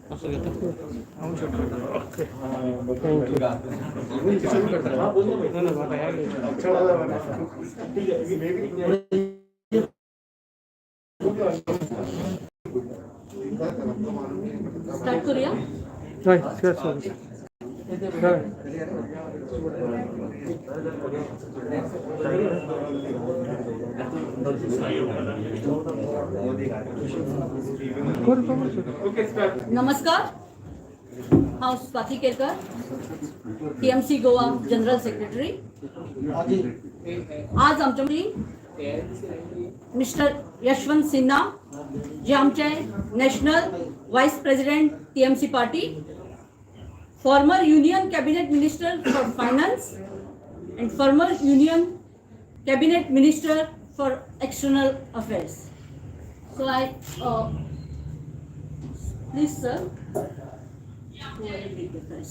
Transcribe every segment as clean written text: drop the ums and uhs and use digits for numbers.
Start करूया. नमस्कार, हांव Swati Kerkar, TMC Goa general secretary. आज आमच्या मिस्टर यशवंत सिन्हा जे आमचे national vice president TMC party, former Union Cabinet Minister for Finance and former Union Cabinet Minister for External Affairs. So I please sir go ahead and take the press.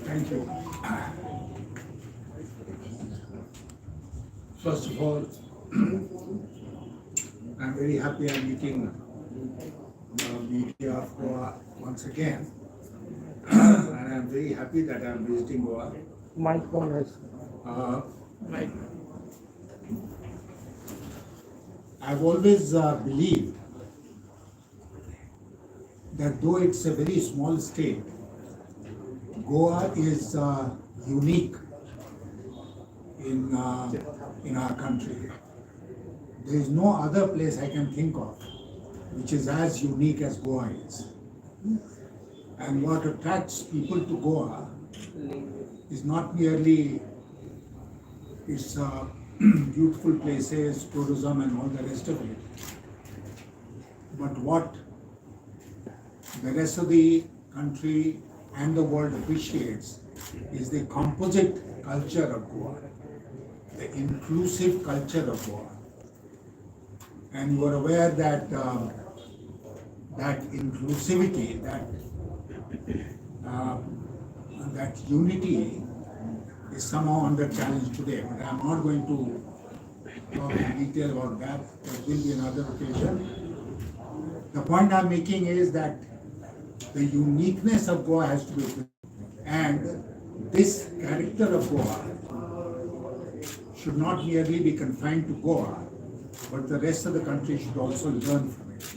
Thank you. First of all, I'm very happy I'm meeting VP of Goa once again, and I'm very happy that I'm visiting Goa. My phone is I've always believed that though it's a very small state, Goa is unique in our country. There is no other place I can think of which is as unique as Goa is. And what attracts people to Goa is not merely its beautiful places, tourism and all the rest of it, but what the rest of the country and the world appreciates is the composite culture of Goa, the inclusive culture of Goa. And you are aware that that inclusivity, that unity is somehow under challenge today. But I am not going to talk in detail about that. There will be another occasion. The point I am making is that the uniqueness of Goa has to be, and this character of Goa should not merely be confined to Goa, but the rest of the country should also learn from it.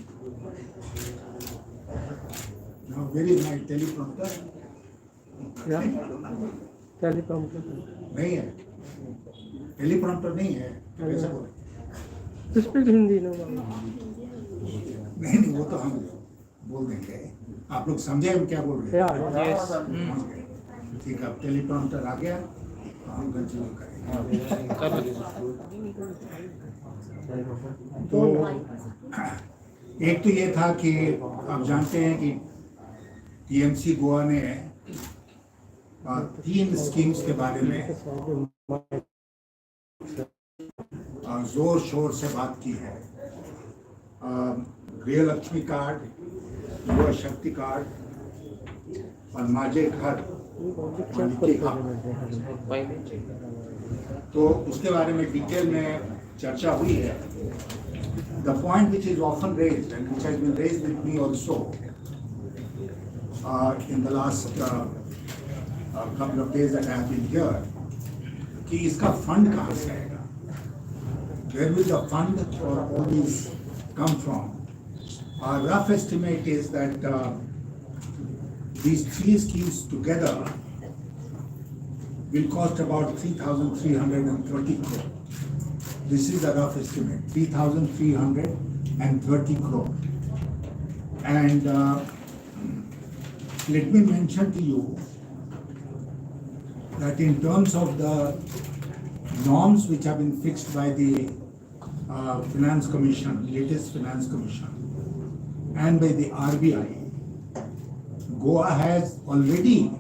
Now, where is my teleprompter? teleprompter. नहीं है, teleprompter नहीं है, कैसे बोले? Speak Hindi, no. नहीं, वो तो हम बोल देंगे. आप लोग समझे हम क्या बोल रहे हैं? Yes. ठीक है, अब टेलीप्रॉम्प्टर आ गया तो हम कंटिन्यू करेंगे. तो एक तो ये था कि आप जानते हैं कि TMC गोवा ने 3 स्कीम्स के बारे में जोर शोर से बात की है. गृह लक्ष्मी कार्ड, युवा शक्ति कार्ड और माझे घर मालिकी हक. तो उसके बारे में डिटेल में चर्चा हुई है. The point which is often raised and which has been raised with me also in the last couple of days that I have been here, कि इसका फंड कहाँ से आएगा? Where will the fund for all these come from? Our rough estimate is that these 3 schemes together will cost about 3,330 crore. This is the rough estimate, 3,330 crore. And let me mention to you that in terms of the norms which have been fixed by the Finance Commission, latest Finance Commission, and by the RBI, Goa has already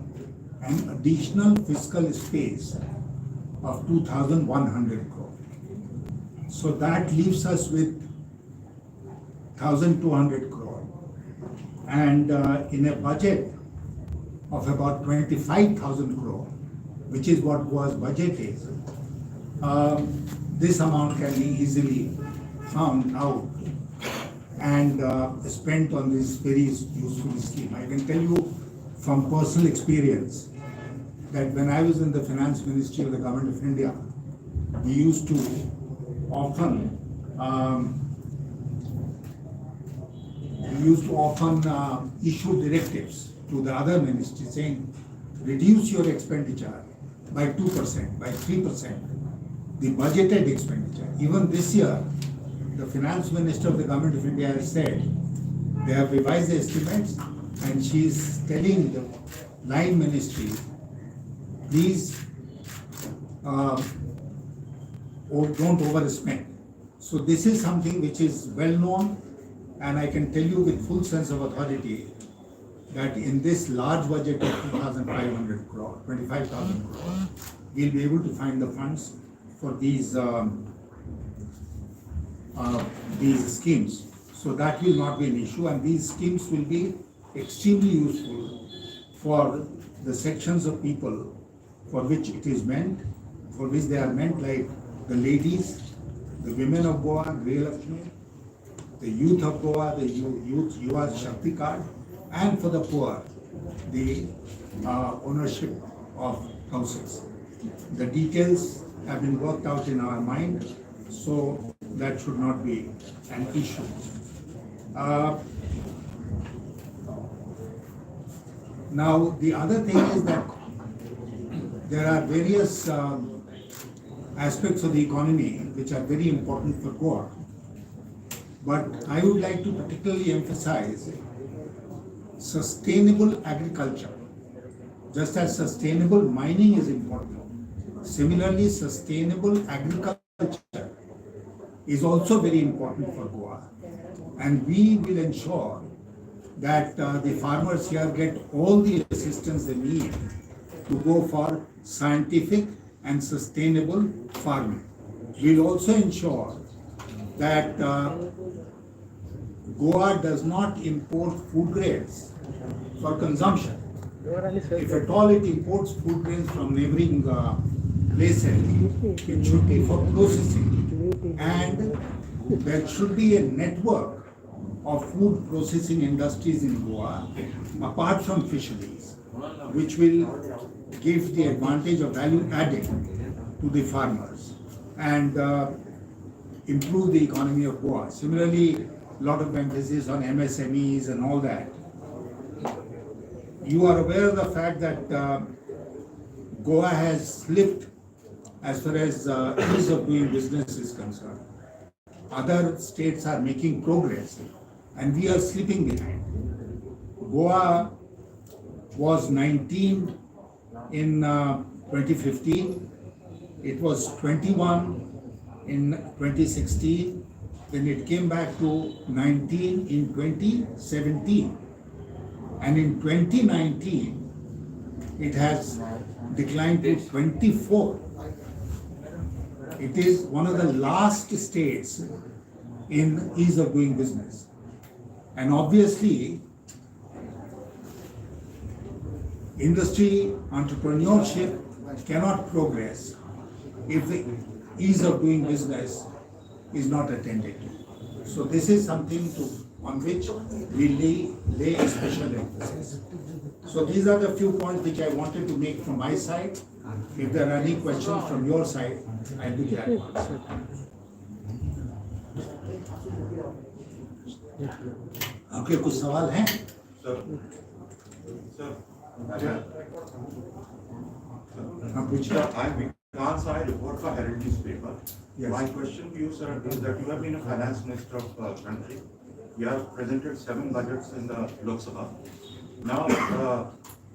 an additional fiscal space of 2,100 crore. So that leaves us with 1,200 crore. And in a budget of about 25,000 crore, which is what Goa's budget is, this amount can be easily found out and spent on this very useful scheme. I can tell you from personal experience that when I was in the finance ministry of the government of India, we used to often issue directives to the other ministries saying, reduce your expenditure by 2%, by 3%, the budgeted expenditure. Even this year, the finance minister of the government of India has said they have revised the estimates, and she is telling the line ministry, please don't overspend. So this is something which is well known, and I can tell you with full sense of authority that in this large budget of 2,500 crore, 25,000 crore, we'll be able to find the funds for these schemes. So that will not be an issue, and these schemes will be extremely useful for the sections of people for which it is meant, for which they are meant, like the ladies, the women of Goa, Griya Lakshmi, the youth of Goa, the youth Yuva Shakti card, and for the poor, the ownership of houses. The details have been worked out in our mind, so that should not be an issue. Now, the other thing is that there are various aspects of the economy which are very important for Goa. But I would like to particularly emphasize sustainable agriculture. Just as sustainable mining is important, similarly sustainable agriculture is also very important for Goa. And we will ensure that the farmers here get all the assistance they need to go for scientific and sustainable farming. We'll also ensure that Goa does not import food grains for consumption. If at all it imports food grains from neighboring places, it should be for processing. And there should be a network of food processing industries in Goa, apart from fisheries, which will give the advantage of value added to the farmers and improve the economy of Goa. Similarly, a lot of emphasis on MSMEs and all that. You are aware of the fact that Goa has slipped as far as ease of doing business is concerned. Other states are making progress and we are slipping behind. Goa was 19 in 2015, it was 21 in 2016, then it came back to 19 in 2017, and in 2019 it has declined to 24. It is one of the last states in ease of doing business, and obviously industry entrepreneurship cannot progress if the ease of doing business is not attended to. So this is something on which we lay a special emphasis. So these are the few points which I wanted to make from my side. If there are any questions from your side, I'll be glad to answer. आपके कुछ सवाल हैं? Sir, आप पूछिए. I'm Vikas, I report for Herald newspaper. Yes. My question to you, sir, is that you have been a finance minister of the country. You have presented 7 budgets in the Lok Sabha. Now,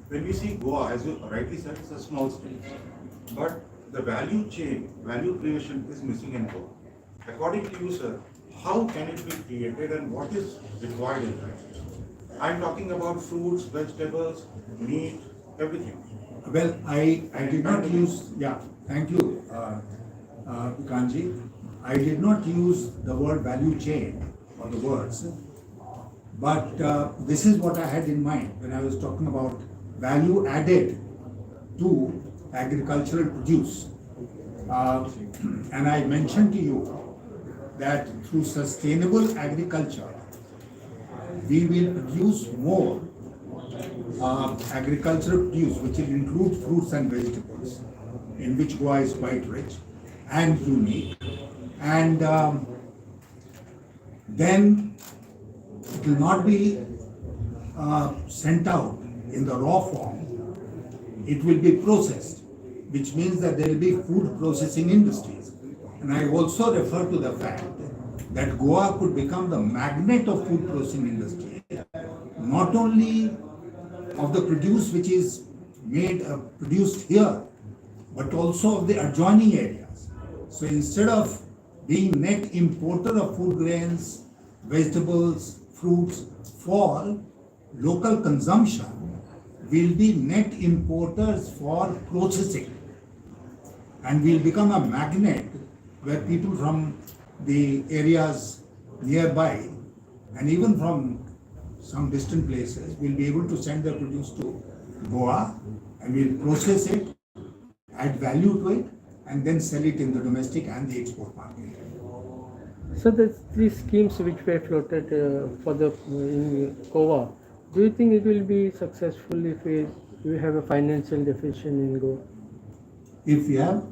when we see Goa, as you rightly said, it's a small state, but the value chain, value creation is missing in Goa. According to you, sir, how can it be created and what is required in it? I'm talking about fruits, vegetables, meat, everything. Well, I did not use, thank you, Kanji. I did not use the word value chain or the words, but this is what I had in mind when I was talking about value added to agricultural produce. And I mentioned to you that through sustainable agriculture, we will produce more agricultural produce, which will include fruits and vegetables, in which Goa is quite rich and unique. And then it will not be sent out in the raw form. It will be processed, which means that there will be food processing industries. And I also refer to the fact that Goa could become the magnet of food processing industry, not only of the produce which is made, produced here, but also of the adjoining areas. So instead of being net importer of food grains, vegetables, fruits for local consumption, we'll be net importers for processing. And we'll become a magnet where people from the areas nearby and even from some distant places will be able to send their produce to Goa, and we'll process it, add value to it, and then sell it in the domestic and the export market. So these schemes which were floated for the in Goa, do you think it will be successful if we have a financial deficit in Goa? If we have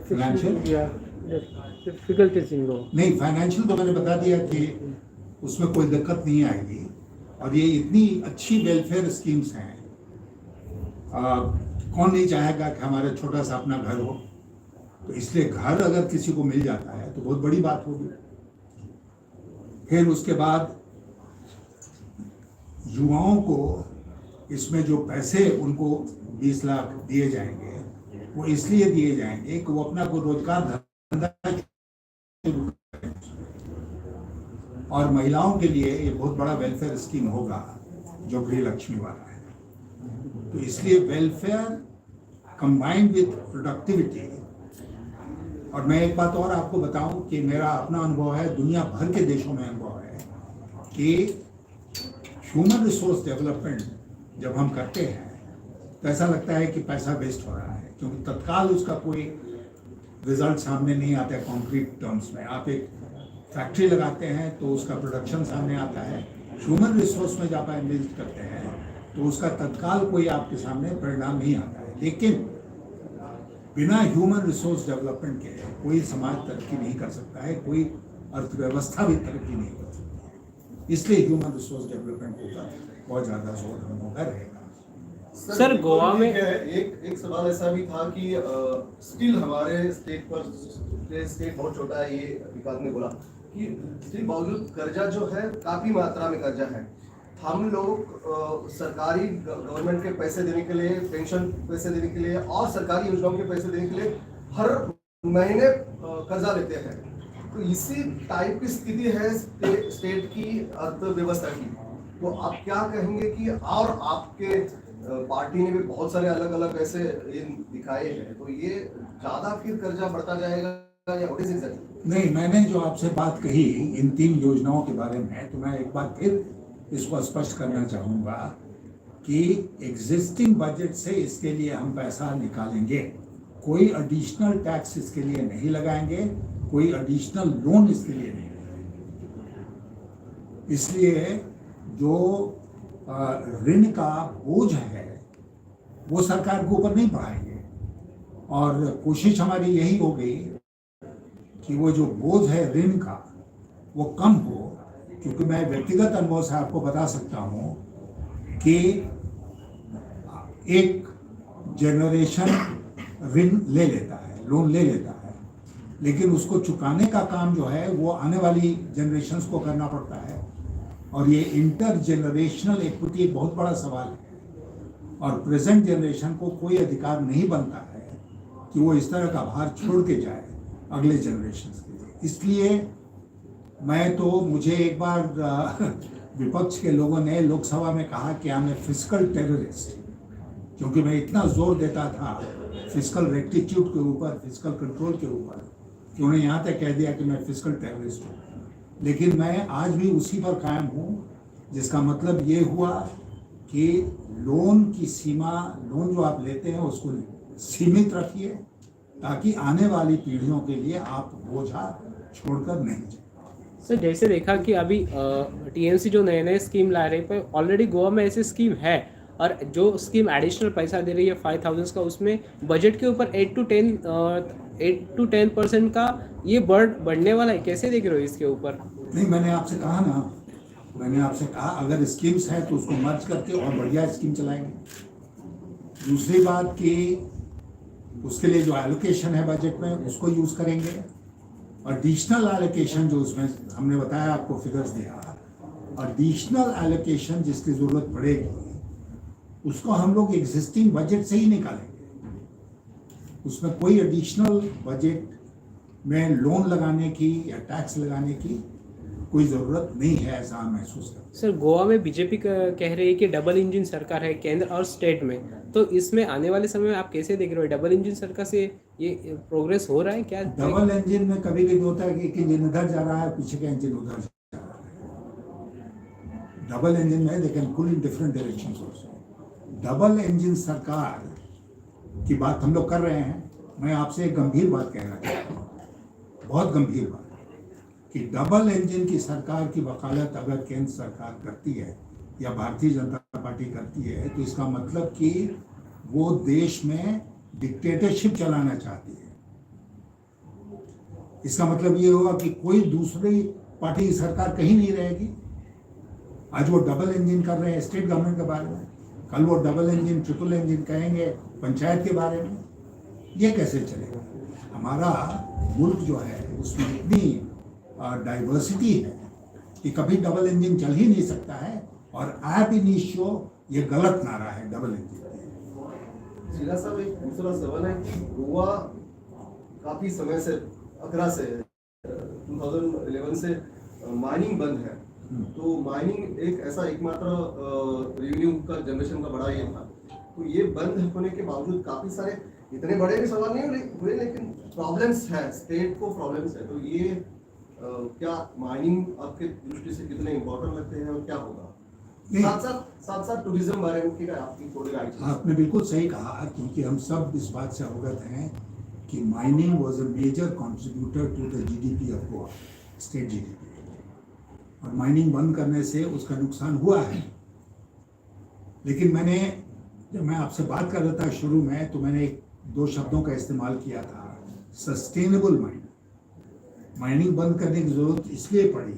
financial? Yeah, the difficulties in Goa. नहीं, financial तो मैंने बता दिया कि उसमें कोई दिक्कत नहीं आएगी, और ये इतनी अच्छी वेलफेयर स्कीम्स हैं, कौन नहीं चाहेगा कि हमारा छोटा सा अपना घर हो। तो इसलिए घर अगर किसी को मिल जाता है तो बहुत बड़ी बात होगी। फिर उसके बाद युवाओं को इसमें जो पैसे उनको 20 लाख दिए जाएंगे, वो इसलिए दिए जाएंगे कि वो अपना कोई रोजगार धंधा शुरू करें। और महिलाओं के लिए ये बहुत बड़ा वेलफेयर स्कीम होगा जो गृह लक्ष्मी वाला है। तो इसलिए वेलफेयर कंबाइंड विद प्रोडक्टिविटी। और मैं एक बात और आपको बताऊं कि मेरा अपना अनुभव है, दुनिया भर के देशों में अनुभव है कि ह्यूमन रिसोर्स डेवलपमेंट जब हम करते हैं तो ऐसा लगता है कि पैसा वेस्ट हो रहा है, क्योंकि तत्काल उसका कोई रिजल्ट सामने नहीं आता है कॉन्क्रीट टर्म्स में। आप एक फैक्ट्री लगाते हैं तो उसका प्रोडक्शन सामने आता है। ह्यूमन रिसोर्स में जब आप इन्वेस्ट करते हैं तो उसका तत्काल कोई आपके सामने परिणाम नहीं आता है। लेकिन बिना ह्यूमन रिसोर्स डेवलपमेंट के कोई समाज तरक्की नहीं कर सकता है, कोई अर्थव्यवस्था भी तरक्की नहीं कर सकती है। इसलिए ह्यूमन रिसोर्स डेवलपमेंट के ऊपर बहुत ज़्यादा जोर हम होगा रहेगा। सर गोवा में एक सवाल ऐसा भी था कि स्टिल हमारे स्टेट बहुत छोटा है, ये विकास ने बोला कि स्टिल बावजूद कर्जा जो है काफी मात्रा में कर्जा है। हम लोग सरकारी गवर्नमेंट के पैसे देने के लिए, पेंशन पैसे देने के लिए और सरकारी योजनाओं के पैसे देने के लिए हर महीने कर्जा लेते हैं। तो इसी टाइप की स्थिति है स्टेट की अर्थव्यवस्था की। तो आप क्या कहेंगे कि, और आपके पार्टी ने भी बहुत सारे अलग अलग ऐसे दिखाए हैं, तो ये ज्यादा फिर कर्जा बढ़ता जाएगा या व्हाट इज इट? नहीं, मैंने जो आपसे बात कही इन 3 योजनाओं के बारे में, तो मैं एक बार फिर इसको स्पष्ट करना चाहूँगा कि एग्जिस्टिंग बजट से इसके लिए हम पैसा निकालेंगे, कोई एडिशनल टैक्स इसके लिए नहीं लगाएंगे, कोई एडिशनल लोन इसके लिए नहीं लगाएंगे। इसलिए जो ऋण का बोझ है वो सरकार के ऊपर नहीं बढ़ाएंगे, और कोशिश हमारी यही हो गई कि वो जो बोझ है ऋण का वो कम हो। क्योंकि मैं व्यक्तिगत अनुभव से आपको बता सकता हूँ कि एक जनरेशन ऋण ले लेता है, लोन ले लेता है, लेकिन उसको चुकाने का काम जो है वो आने वाली जनरेशन्स को करना पड़ता है। और ये इंटर जनरेशनल इक्विटी एक बहुत बड़ा सवाल है, और प्रेजेंट जनरेशन को कोई अधिकार नहीं बनता है कि वो इस तरह का भार छोड़ के जाए अगले जनरेशन्स के लिए। इसलिए मुझे एक बार विपक्ष के लोगों ने लोकसभा में कहा कि मैं फिस्कल टेररिस्ट, क्योंकि मैं इतना जोर देता था फिस्कल रेक्टिट्यूड के ऊपर, फिस्कल कंट्रोल के ऊपर, कि उन्हें यहाँ तक कह दिया कि मैं फिस्कल टेररिस्ट हूँ। लेकिन मैं आज भी उसी पर कायम हूँ, जिसका मतलब ये हुआ कि लोन की सीमा, लोन जो आप लेते हैं उसको सीमित रखिए, ताकि आने वाली पीढ़ियों के लिए आप बोझा छोड़कर नहीं जाए। सर जैसे देखा कि अभी टीएमसी जो नए नए स्कीम ला रही है, पर ऑलरेडी गोवा में ऐसी स्कीम है, और जो स्कीम एडिशनल पैसा दे रही है 5,000 का, उसमें बजट के ऊपर 8 to 10% का ये बढ़ने वाला है। कैसे देख रहे हो इसके ऊपर? नहीं, मैंने आपसे कहा ना, मैंने आपसे कहा अगर स्कीम्स है तो उसको मर्ज करके और बढ़िया स्कीम चलाएंगे। दूसरी बात कि उसके लिए जो एलोकेशन है बजट में उसको यूज करेंगे, और एडिशनल एलोकेशन जो उसमें हमने बताया आपको फिगर्स दिया, एडिशनल एलोकेशन जिसकी जरूरत पड़ेगी उसको हम लोग एग्जिस्टिंग बजट से ही निकालेंगे। उसमें कोई एडिशनल बजट में लोन लगाने की या टैक्स लगाने की कोई जरूरत नहीं है, ऐसा हम महसूस करते हैं। सर गोवा में बीजेपी कह रही है कि डबल इंजन सरकार है केंद्र और स्टेट में, तो इसमें आने वाले समय में आप कैसे देख रहे हो? डबल इंजन सरकार से ये प्रोग्रेस हो रहा है क्या? डबल इंजन में कभी कभी होता है कि एक इंजन इधर जा रहा है, पीछे का इंजन उधर जा रहा है। डबल इंजन में they can pull in different directions also. Double engine सरकार की बात हम लोग कर रहे हैं। मैं आपसे एक गंभीर बात कहना चाहता हूँ, बहुत गंभीर बात, कि डबल इंजन की सरकार की वकालत अगर केंद्र सरकार करती है या भारतीय जनता पार्टी करती है, तो इसका मतलब कि वो देश में डिक्टेटरशिप चलाना चाहती है। इसका मतलब ये होगा कि कोई दूसरी पार्टी की सरकार कहीं नहीं रहेगी। आज वो डबल इंजन कर रहे हैं स्टेट गवर्नमेंट के बारे में, कल वो डबल इंजन ट्रिपल इंजन कहेंगे पंचायत के बारे में। ये कैसे चलेगा? हमारा मुल्क जो है उसमें इतनी डाइवर्सिटी है कि कभी डबल इंजन चल ही नहीं सकता है, और ऐप इनिशियो ये गलत नारा है डबल इंजन। सिन्हा साहब, एक दूसरा सवाल है कि गोवा काफी समय से 2011 से माइनिंग बंद है, तो माइनिंग एक ऐसा एकमात्र रेवेन्यू का जनरेशन का बड़ा ये था, तो ये बंद होने के बावजूद काफी सारे इतने बड़े भी सवाल नहीं हुए, लेकिन प्रॉब्लम्स है, स्टेट को प्रॉब्लम्स है, तो ये क्या माइनिंग आपके दृष्टि से कितने इम्पोर्टेंट लगते हैं और क्या होगा? साथ साथ टूरिज्म बारे में क्या आपकी थोड़ी राय? आपने बिल्कुल सही कहा, क्योंकि हम सब इस बात से अवगत हैं कि mining was a major contributor to the GDP of Goa, state GDP, और माइनिंग बंद करने से उसका नुकसान हुआ है। लेकिन जब मैं आपसे बात कर रहा था शुरू में, तो मैंने दो शब्दों का इस्तेमाल किया था, सस्टेनेबल माइनिंग। माइनिंग बंद करने की जरूरत इसलिए पड़ी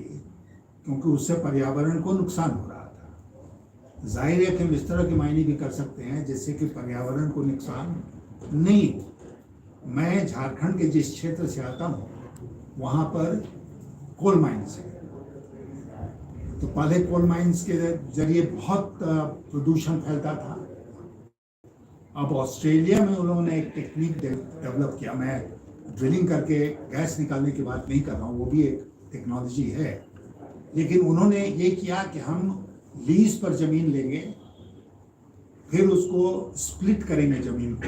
क्योंकि उससे पर्यावरण को नुकसान हो रहा था। जाहिर है कि हम इस तरह की माइनिंग भी कर सकते हैं जिससे कि पर्यावरण को नुकसान नहीं हो। मैं झारखंड के जिस क्षेत्र से आता हूँ वहाँ पर कोल माइन्स है, तो पहले कोल माइन्स के जरिए बहुत प्रदूषण फैलता था। अब ऑस्ट्रेलिया में उन्होंने एक टेक्निक डेवलप किया। मैं ड्रिलिंग करके गैस निकालने की बात नहीं कर रहा हूँ, वो भी एक टेक्नोलॉजी है, लेकिन उन्होंने ये किया कि हम लीज पर ज़मीन लेंगे, फिर उसको स्प्लिट करेंगे, ज़मीन को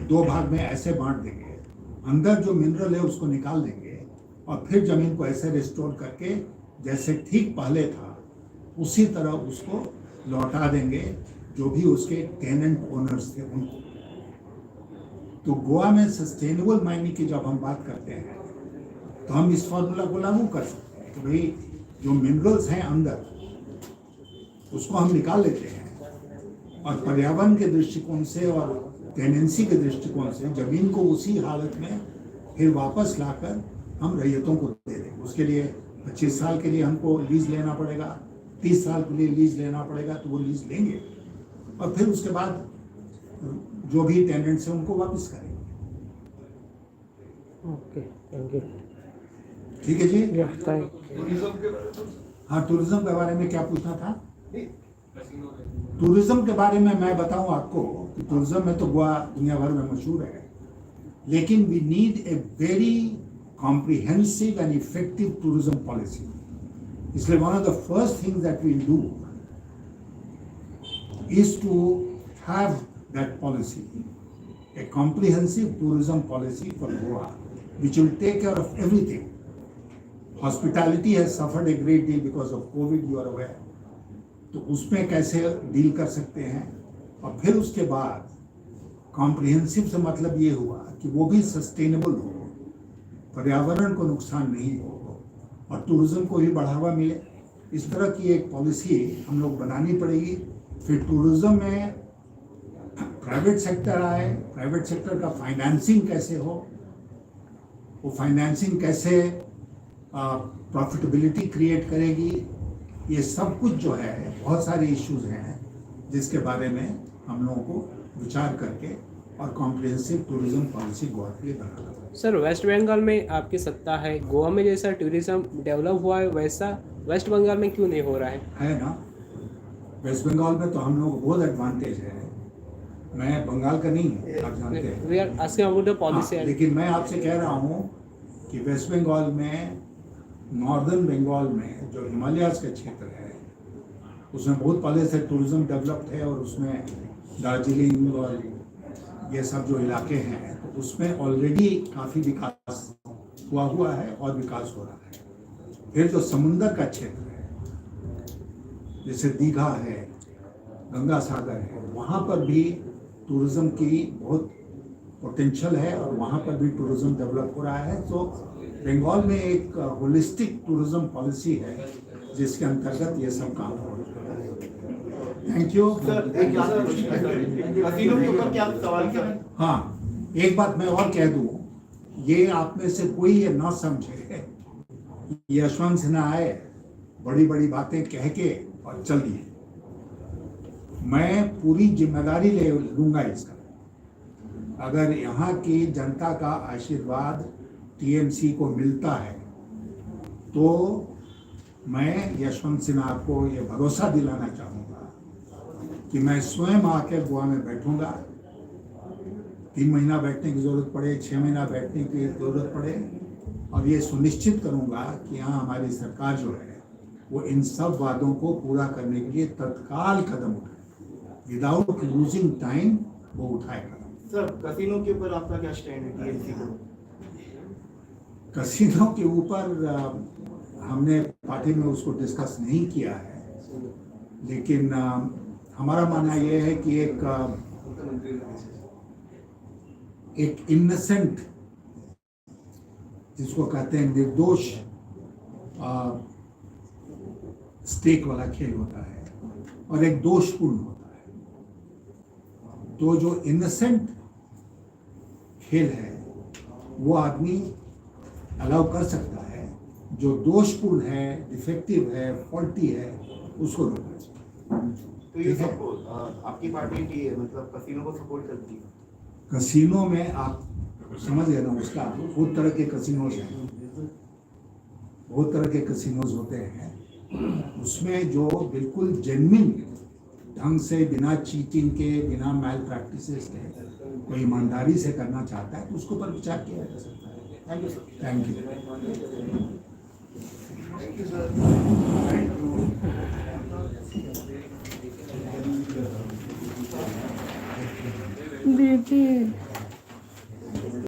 दो भाग में ऐसे बांट देंगे, अंदर जो मिनरल है उसको निकाल देंगे, और फिर ज़मीन को ऐसे रिस्टोर करके जैसे ठीक पहले था उसी तरह उसको लौटा देंगे जो भी उसके टेनेंट ओनर्स थे उनको। तो गोवा में सस्टेनेबल माइनिंग की जब हम बात करते हैं तो हम इस फॉर्मूला को लागू कर सकते हैं कि भाई जो मिनरल्स हैं अंदर उसको हम निकाल लेते हैं, और पर्यावरण के दृष्टिकोण से और टेनेंसी के दृष्टिकोण से जमीन को उसी हालत में फिर वापस लाकर हम रैयतों को दे देंगे। उसके लिए 25 साल के लिए हमको लीज लेना पड़ेगा, 30 साल के लिए लीज लेना पड़ेगा, तो वो लीज लेंगे और फिर उसके बाद जो भी टेनेंट्स हैं उनको वापस करेंगे। Okay, thank you. ठीक है जी। टूरिज्म के बारे में? हाँ, टूरिज्म के बारे में क्या पूछना था? टूरिज्म के बारे में मैं बताऊं आपको कि टूरिज्म में तो गोवा दुनिया भर में मशहूर है, लेकिन we need a very comprehensive and effective tourism policy. इसलिए one of the first things that we do is to have that policy, a comprehensive tourism policy for Goa, which will take care of everything. Hospitality has suffered a great deal because of COVID, you are aware. तो उसमें कैसे deal कर सकते हैं, और फिर उसके बाद कॉम्प्रिहेंसिव से मतलब ये हुआ कि वो भी सस्टेनेबल हो, पर्यावरण को नुकसान नहीं हो, और टूरिज्म को भी बढ़ावा मिले। इस तरह की एक पॉलिसी हम लोग बनानी पड़ेगी। फिर टूरिज्म में प्राइवेट सेक्टर आए, प्राइवेट सेक्टर का फाइनेंसिंग कैसे हो, वो फाइनेंसिंग कैसे प्रॉफिटेबिलिटी क्रिएट करेगी, ये सब कुछ जो है बहुत सारे इश्यूज हैं जिसके बारे में हम लोगों को विचार करके और कॉम्प्रिहेंसिव टूरिज्म पॉलिसी गोवा के लिए बनाना है। सर, वेस्ट बंगाल में आपकी सत्ता है, गोवा में जैसा टूरिज्म डेवलप हुआ है वैसा वेस्ट बंगाल में क्यों नहीं हो रहा है ना? वेस्ट बंगाल में तो हम लोग को बहुत एडवांटेज है। मैं बंगाल का नहीं हूँ, आप जानते हैं। We are asking about the policy. लेकिन मैं आपसे कह रहा हूँ कि वेस्ट बंगाल में, नॉर्दर्न बंगाल में जो हिमालयाज का क्षेत्र है उसमें बहुत पहले से टूरिज्म डेवलप्ड है और उसमें दार्जिलिंग और ये सब जो इलाके हैं तो उसमें ऑलरेडी काफ़ी विकास हुआ है और विकास हो रहा है। फिर जो समुंदर का क्षेत्र है जैसे दीघा है, गंगा सागर है, वहाँ पर भी टूरिज्म की बहुत पोटेंशियल है और वहाँ पर भी टूरिज्म डेवलप हो रहा है। तो बंगाल में एक होलिस्टिक टूरिज्म पॉलिसी है जिसके अंतर्गत ये सब काम हो रहा है। Thank you. हाँ, एक बात मैं और कह दूं, ये आप में से कोई ये ना समझे यशवंत सिन्हा आए, बड़ी बड़ी बातें कह के और चल दिए। मैं पूरी जिम्मेदारी ले लूंगा इसका। अगर यहाँ की जनता का आशीर्वाद टीएमसी को मिलता है तो मैं यशवंत सिन्हा को ये भरोसा दिलाना चाहूँगा कि मैं स्वयं आकर गोवा में बैठूंगा। 3 महीना बैठने की ज़रूरत पड़े, 6 महीना बैठने की ज़रूरत पड़े, और ये सुनिश्चित करूंगा कि यहाँ हमारी सरकार जो है वो इन सब वादों को पूरा करने के लिए तत्काल कदम उठाए, विदाउट लूजिंग टाइम वो उठाए कदम। सर, कसिनो के ऊपर आपका क्या स्टैंड है टीएमसी को? कसिनो के ऊपर हमने पार्टी में उसको डिस्कस नहीं किया है, लेकिन हमारा मानना यह है कि एक इनोसेंट, जिसको कहते हैं निर्दोष स्टेक वाला खेल होता है और एक दोषपूर्ण होता है। तो जो इनोसेंट खेल है वो आदमी अलाउ कर सकता है, जो दोषपूर्ण है, डिफेक्टिव है, फॉल्टी है, उसको रोकना चाहिए। तो ये सबको आपकी पार्टी की मतलब कसिनो को सपोर्ट करती है? कसिनो में आप समझ गए ना, उसका बहुत तरह के कसिनोज हैं, बहुत तरह के कसिनोज होते हैं। उसमें जो बिल्कुल जेन्युइन ढंग से, बिना चीटिंग के, बिना मैल प्रैक्टिसेस के कोई ईमानदारी से करना चाहता है तो उसके ऊपर विचार किया जा सकता है। Thank you sir. Thank you. दीदी